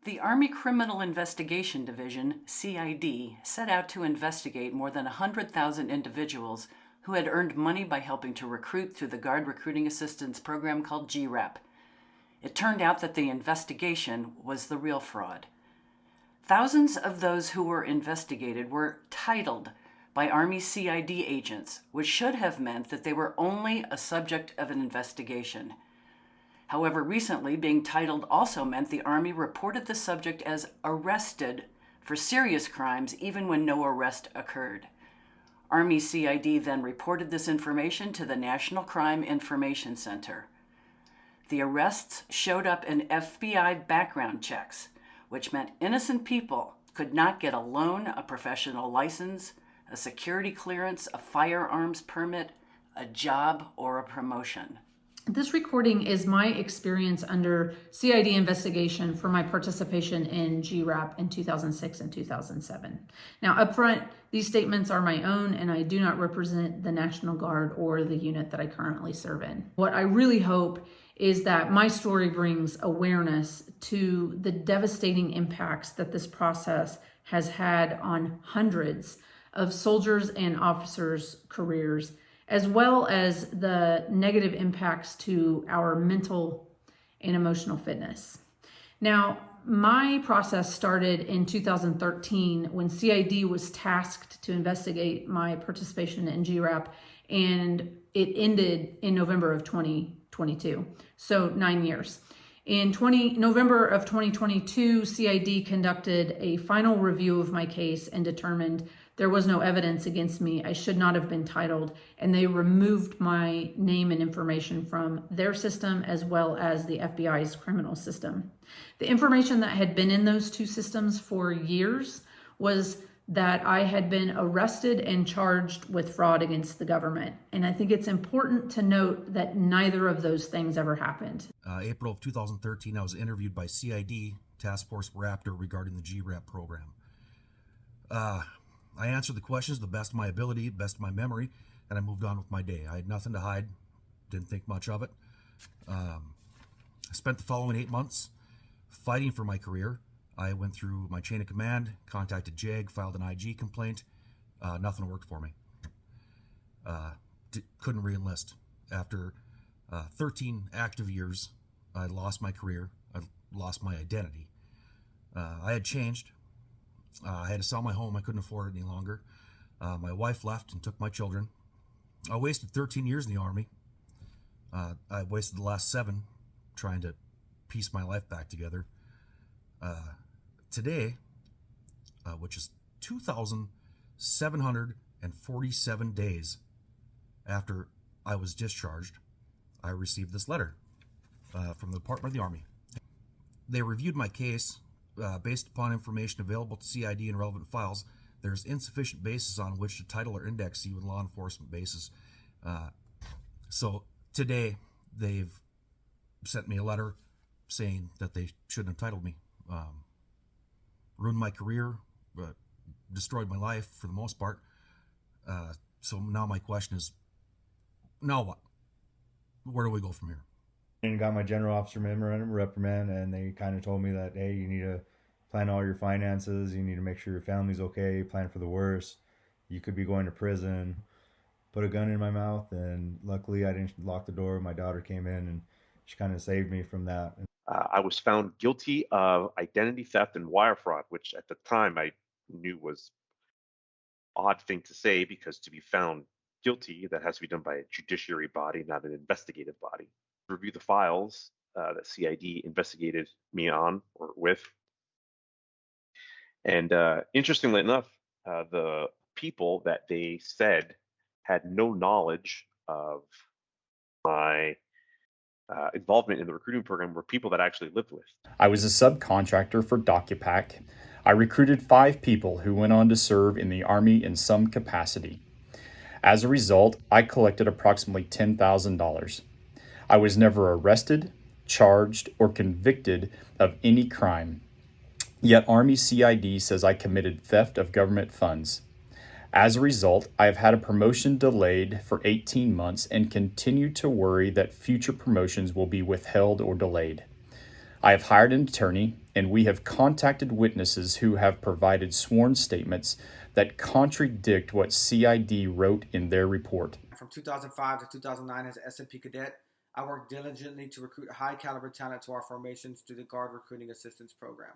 The Army Criminal Investigation Division, CID, set out to investigate more than 100,000 individuals who had earned money by helping to recruit through the Guard Recruiting Assistance Program called GRAP. It turned out that the investigation was the real fraud. Thousands of those who were investigated were titled by Army CID agents, which should have meant that they were only a subject of an investigation. However, recently, being titled also meant the Army reported the subject as arrested for serious crimes even when no arrest occurred. Army CID then reported this information to the National Crime Information Center. The arrests showed up in FBI background checks, which meant innocent people could not get a loan, a professional license, a security clearance, a firearms permit, a job, or a promotion. This recording is my experience under CID investigation for my participation in GRAP in 2006 and 2007. Now, up front, these statements are my own and I do not represent the National Guard or the unit that I currently serve in. What I really hope is that my story brings awareness to the devastating impacts that this process has had on hundreds of soldiers and officers' careers, as well as the negative impacts to our mental and emotional fitness. Now, my process started in 2013 when CID was tasked to investigate my participation in GRAP, and it ended in November of 2022, so 9 years. In November of 2022, CID conducted a final review of my case and determined there was no evidence against me. I should not have been titled, and they removed my name and information from their system as well as the FBI's criminal system. The information that had been in those two systems for years was that I had been arrested and charged with fraud against the government. And I think it's important to note that neither of those things ever happened. April of 2013, I was interviewed by CID Task Force Raptor regarding the GRAP program. I answered the questions to the best of my ability, best of my memory, and I moved on with my day. I had nothing to hide, didn't think much of it. I spent the following 8 months fighting for my career. I went through my chain of command, contacted JAG, filed an IG complaint. Nothing worked for me. Couldn't re-enlist. After 13 active years, I lost my career. I lost my identity. I had changed. I had to sell my home. I couldn't afford it any longer. My wife left and took my children. I wasted 13 years in the Army. I wasted the last 7 trying to piece my life back together. Today, which is 2,747 days after I was discharged, I received this letter from the Department of the Army. They reviewed my case. Based upon information available to CID and relevant files, there's insufficient basis on which to title or index you in law enforcement basis. So today, they've sent me a letter saying that they shouldn't have titled me. Ruined my career, destroyed my life for the most part. So now my question is, now what? Where do we go from here? And got my general officer memorandum reprimand, and they kind of told me that, hey, you need to plan all your finances, you need to make sure your family's okay, plan for the worst, you could be going to prison. Put a gun in my mouth, and luckily I didn't lock the door. My daughter came in and she kind of saved me from that. I was found guilty of identity theft and wire fraud, which at the time I knew was an odd thing to say, because to be found guilty, that has to be done by a judiciary body, not an investigative body. Review the files that CID investigated me on or with. And interestingly enough, the people that they said had no knowledge of my involvement in the recruiting program were people that I actually lived with. I was a subcontractor for DocuPack. I recruited 5 people who went on to serve in the Army in some capacity. As a result, I collected approximately $10,000. I was never arrested, charged, or convicted of any crime. Yet Army CID says I committed theft of government funds. As a result, I have had a promotion delayed for 18 months and continue to worry that future promotions will be withheld or delayed. I have hired an attorney and we have contacted witnesses who have provided sworn statements that contradict what CID wrote in their report. From 2005 to 2009 as an S&P cadet, I worked diligently to recruit high caliber talent to our formations through the Guard Recruiting Assistance Program.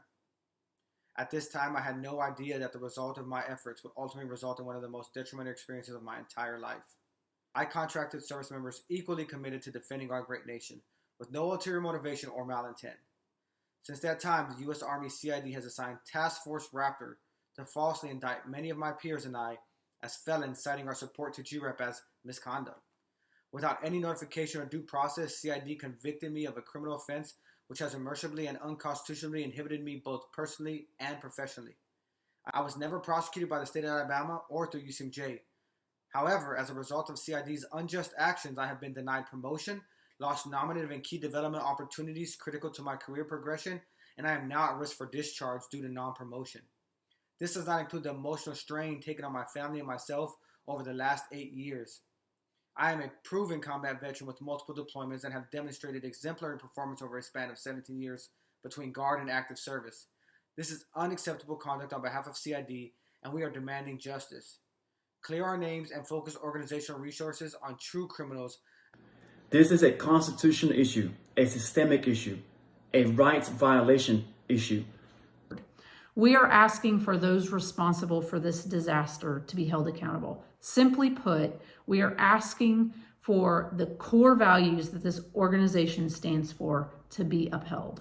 At this time, I had no idea that the result of my efforts would ultimately result in one of the most detrimental experiences of my entire life. I contracted service members equally committed to defending our great nation, with no ulterior motivation or malintent. Since that time, the U.S. Army CID has assigned Task Force Raptor to falsely indict many of my peers and I as felons, citing our support to GREP as misconduct. Without any notification or due process, CID convicted me of a criminal offense which has immeasurably and unconstitutionally inhibited me both personally and professionally. I was never prosecuted by the state of Alabama or through UCMJ. However, as a result of CID's unjust actions, I have been denied promotion, lost nominative and key development opportunities critical to my career progression, and I am now at risk for discharge due to non-promotion. This does not include the emotional strain taken on my family and myself over the last 8 years. I am a proven combat veteran with multiple deployments and have demonstrated exemplary performance over a span of 17 years between Guard and active service. This is unacceptable conduct on behalf of CID, and we are demanding justice. Clear our names and focus organizational resources on true criminals. This is a constitutional issue, a systemic issue, a rights violation issue. We are asking for those responsible for this disaster to be held accountable. Simply put, we are asking for the core values that this organization stands for to be upheld.